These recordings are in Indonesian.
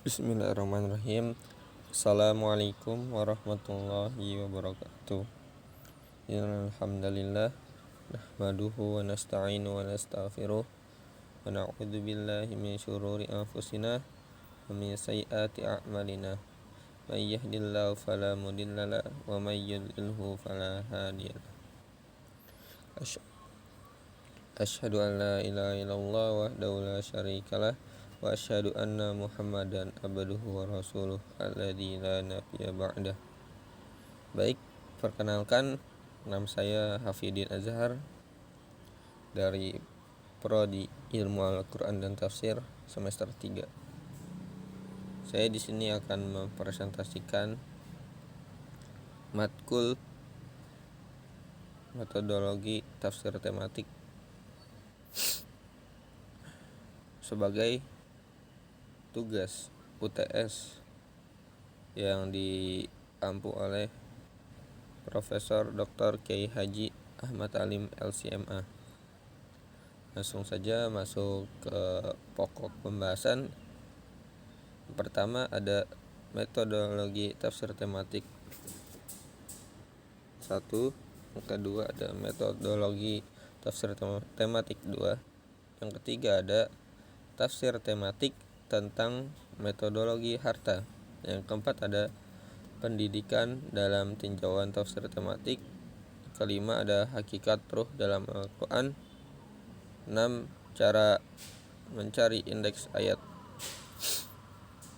Bismillahirrahmanirrahim. Assalamualaikum warahmatullahi wabarakatuh. Alhamdulillah nahmaduhu wa nasta'inu wa nastaghfiruh wa na'udzu billahi min syururi anfusina wa min sayyiati a'malina. May yahdihillahu fala mudilla lahu wa may yudlilhu fala hadiya lahu. Asyhadu an la ilaha illallah wahdahu la syarikalah wa asyhadu anna Muhammadan abduhu wa rasuluh alladzi la nabiyya ba'dah. Baik, perkenalkan, nama saya Hafidin Azhar dari Prodi Ilmu Al-Qur'an dan Tafsir semester 3. Saya di sini akan mempresentasikan matkul metodologi tafsir tematik sebagai tugas UTS yang diampu oleh Profesor Dr. Kiai Haji Ahmad Alim LCMA. Langsung saja masuk ke pokok pembahasan. Pertama ada metodologi tafsir tematik 1, yang kedua ada metodologi tafsir tematik 2, yang ketiga ada tafsir tematik tentang metodologi harta, yang keempat ada pendidikan dalam tinjauan tafsir tematik, kelima ada hakikat ruh dalam Al-Quran, 6 cara mencari indeks ayat.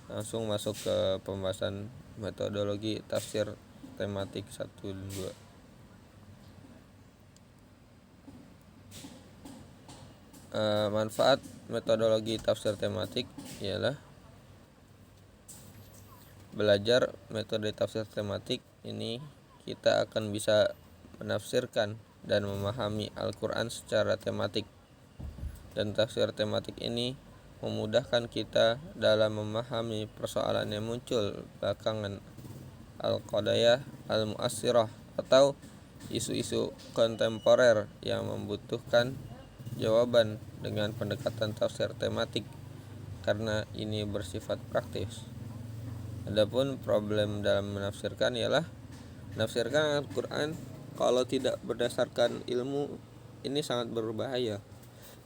Langsung masuk ke pembahasan metodologi tafsir tematik 1 dan 2. Manfaat metodologi tafsir tematik ialah belajar metode tafsir tematik ini kita akan bisa menafsirkan dan memahami Al-Quran secara tematik, dan tafsir tematik ini memudahkan kita dalam memahami persoalan yang muncul belakangan, al-qadaya al-mu'assirah atau isu-isu kontemporer yang membutuhkan jawaban dengan pendekatan tafsir tematik karena ini bersifat praktis. Adapun problem dalam menafsirkan ialah menafsirkan Al-Quran kalau tidak berdasarkan ilmu ini sangat berbahaya,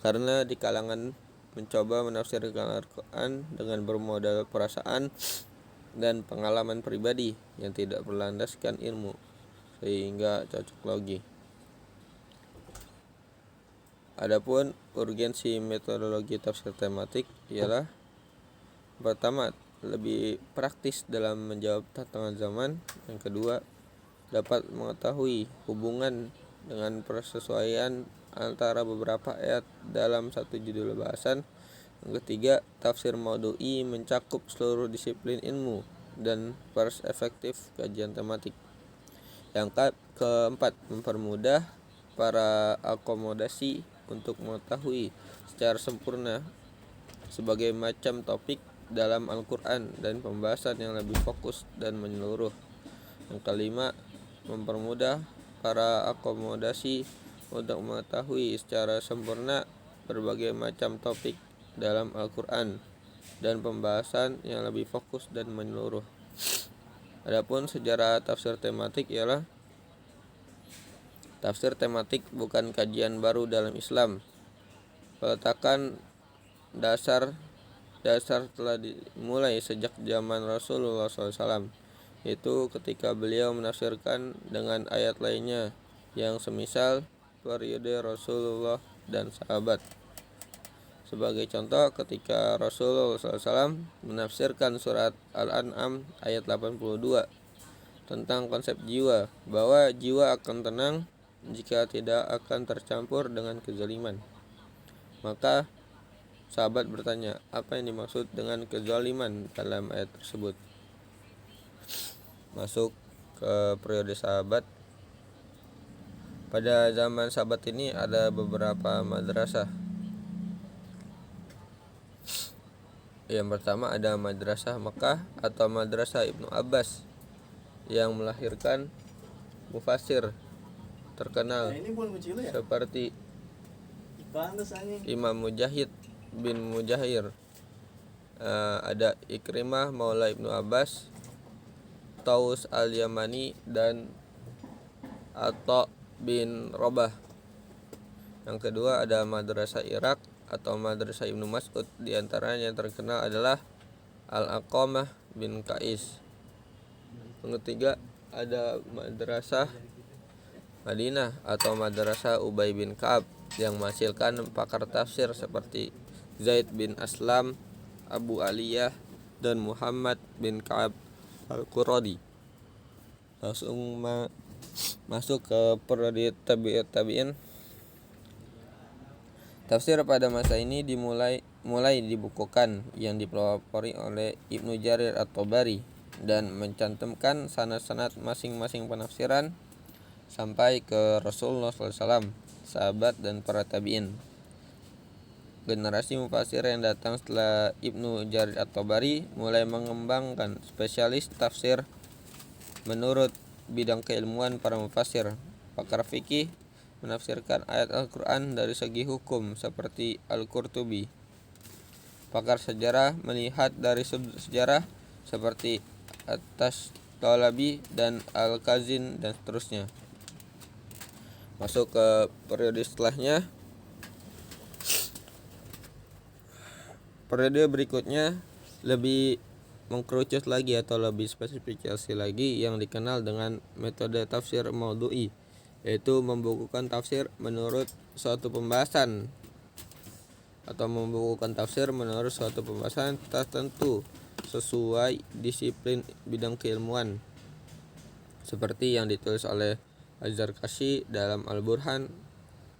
karena di kalangan mencoba menafsirkan Al-Quran dengan bermodal perasaan dan pengalaman pribadi yang tidak berlandaskan ilmu sehingga cocok logi. Adapun urgensi metodologi tafsir tematik ialah pertama, lebih praktis dalam menjawab tantangan zaman. Yang kedua, dapat mengetahui hubungan dengan persesuaian antara beberapa ayat dalam satu judul bahasan. Yang ketiga, tafsir maudu'i mencakup seluruh disiplin ilmu dan efektif kajian tematik. Yang keempat, mempermudah para akomodasi untuk mengetahui secara sempurna sebagai macam topik dalam Al-Quran dan pembahasan yang lebih fokus dan menyeluruh. Yang kelima, mempermudah para akomodasi untuk mengetahui secara sempurna berbagai macam topik dalam Al-Quran dan pembahasan yang lebih fokus dan menyeluruh. Adapun sejarah tafsir tematik ialah tafsir tematik bukan kajian baru dalam Islam. Peletakan dasar telah dimulai sejak zaman Rasulullah SAW, yaitu ketika beliau menafsirkan dengan ayat lainnya yang semisal periode Rasulullah dan sahabat. Sebagai contoh, ketika Rasulullah SAW menafsirkan surat Al-An'am ayat 82 tentang konsep jiwa, bahwa jiwa akan tenang jika tidak akan tercampur dengan kezaliman. Maka sahabat bertanya, apa yang dimaksud dengan kezaliman dalam ayat tersebut? Masuk ke periode sahabat. Pada zaman sahabat ini ada beberapa madrasah. Yang pertama ada madrasah Mekah atau madrasah Ibnu Abbas yang melahirkan mufasir terkenal seperti Imam Mujahid bin Mujahir, ada Ikrimah Maula Ibnu Abbas, Taus al-Yamani, dan Atha bin Robah. Yang kedua ada Madrasah Irak atau Madrasah Ibnu Mas'ud. Di antaranya yang terkenal adalah Al-Aqamah bin Qais. Yang ketiga ada Madrasah Madinah atau Madrasah Ubay bin Ka'ab yang menghasilkan pakar tafsir seperti Zaid bin Aslam, Abu Aliyah, dan Muhammad bin Ka'ab Al-Quradi. Langsung masuk ke periode tabi'in. Tafsir pada masa ini mulai dibukukan yang dipelopori oleh Ibnu Jarir at-Tabari dan mencantumkan sanad-sanad masing-masing penafsiran sampai ke Rasulullah SAW, sahabat, dan para tabi'in. Generasi mufasir yang datang setelah Ibnu Jarir at-Tabari mulai mengembangkan spesialis tafsir menurut bidang keilmuan para mufasir. Pakar fikih menafsirkan ayat Al-Quran dari segi hukum seperti Al-Qurtubi. Pakar sejarah melihat dari sudut sejarah seperti At-Tastalabi dan Al-Kazin, dan seterusnya. Masuk ke periode setelahnya. Periode berikutnya lebih mengkerucut lagi atau lebih spesifikasi lagi yang dikenal dengan metode tafsir maudhu'i, yaitu membukukan tafsir menurut suatu pembahasan tertentu sesuai disiplin bidang keilmuan, seperti yang ditulis oleh Az-Zarkashi dalam Al-Burhan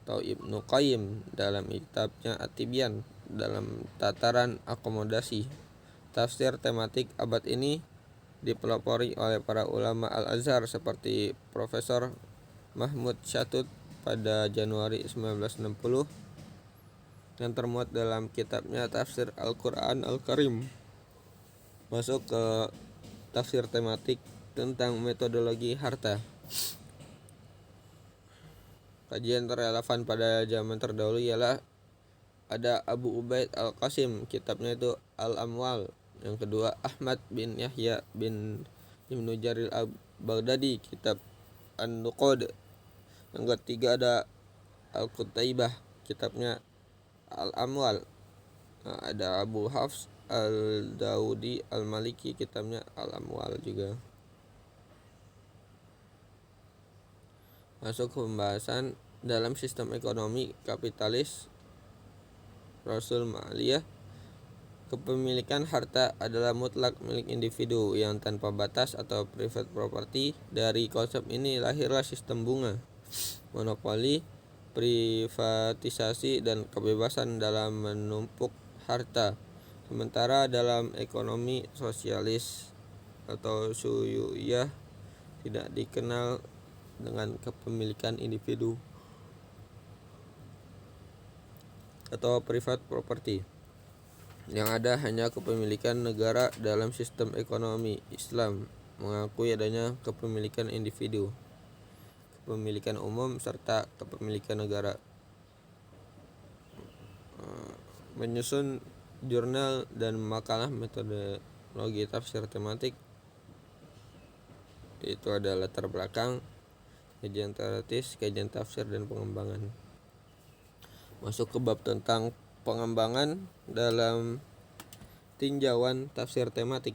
atau Ibnu Qayyim dalam kitabnya At-Tibyan dalam tataran akomodasi. Tafsir tematik abad ini dipelopori oleh para ulama Al-Azhar seperti Profesor Mahmud Shatut pada Januari 1960 yang termuat dalam kitabnya Tafsir Al-Quran Al-Karim. Masuk ke tafsir tematik tentang metodologi harta. Kajian relevan pada zaman terdahulu ialah ada Abu Ubaid Al-Qasim, kitabnya itu Al-Amwal. Yang kedua Ahmad bin Yahya bin Ibnu Jarir Al-Baghdadi, kitab An-Nuqud. Yang ketiga ada Al-Qutaibah, kitabnya Al-Amwal. Ada Abu Hafs Al-Daudi Al-Maliki, kitabnya Al-Amwal juga. Masuk ke pembahasan dalam sistem ekonomi kapitalis Rasul Ma'aliyah. Kepemilikan harta adalah mutlak milik individu yang tanpa batas atau private property. Dari konsep ini lahirlah sistem bunga, monopoli, privatisasi, dan kebebasan dalam menumpuk harta. Sementara dalam ekonomi sosialis atau syuyu'iyah tidak dikenal dengan kepemilikan individu atau private property. Yang ada hanya kepemilikan negara. Dalam sistem ekonomi Islam mengakui adanya kepemilikan individu, kepemilikan umum, serta kepemilikan negara. Menyusun jurnal dan makalah metodologi tafsir tematik, itu ada latar belakang, kajian teoritis, kajian tafsir, dan pengembangan. Masuk ke bab tentang pengembangan dalam tinjauan tafsir tematik.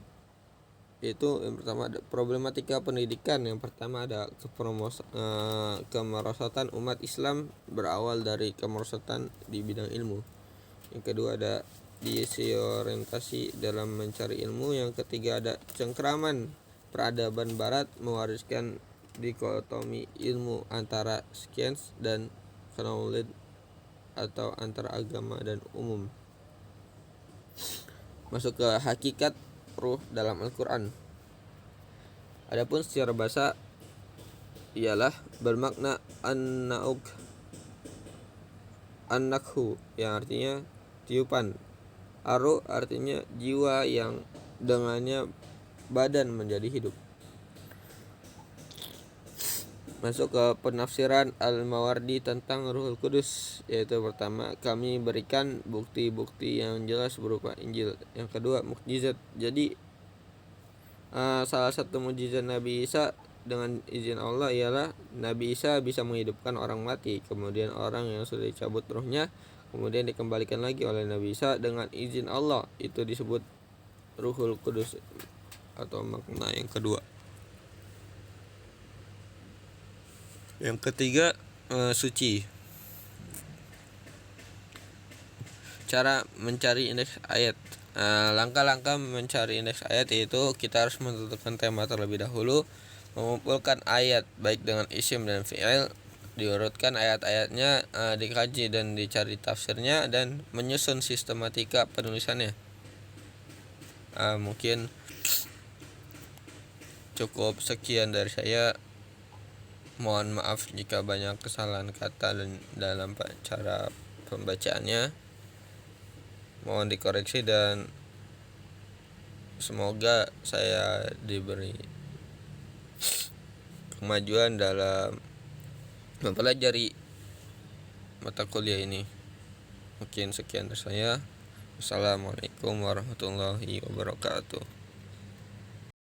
Itu yang pertama ada problematika pendidikan. Yang pertama ada kemerosotan umat Islam berawal dari kemerosotan di bidang ilmu. Yang kedua ada disorientasi dalam mencari ilmu. Yang ketiga ada cengkraman peradaban barat mewariskan dikotomi ilmu antara science dan knowledge atau antara agama dan umum. Masuk ke hakikat ruh dalam Al-Quran. Adapun secara bahasa ialah bermakna an-nakhu yang artinya tiupan. Aru artinya jiwa yang dengannya badan menjadi hidup. Masuk ke penafsiran Al-Mawardi tentang Ruhul Kudus, yaitu pertama, kami berikan bukti-bukti yang jelas berupa Injil. Yang kedua, mukjizat. Jadi salah satu mukjizat Nabi Isa dengan izin Allah ialah Nabi Isa bisa menghidupkan orang mati, kemudian orang yang sudah dicabut ruhnya kemudian dikembalikan lagi oleh Nabi Isa dengan izin Allah. Itu disebut Ruhul Kudus atau makna yang kedua. Yang ketiga, suci. Cara mencari indeks ayat. Langkah-langkah mencari indeks ayat yaitu kita harus menentukan tema terlebih dahulu, mengumpulkan ayat baik dengan isim dan fi'il, diurutkan ayat-ayatnya, dikaji dan dicari tafsirnya, dan menyusun sistematika penulisannya. Mungkin cukup sekian dari saya. Mohon maaf jika banyak kesalahan kata dan dalam cara pembacaannya. Mohon dikoreksi dan semoga saya diberi kemajuan dalam mempelajari mata kuliah ini. Mungkin sekian dari saya. Wassalamualaikum warahmatullahi wabarakatuh.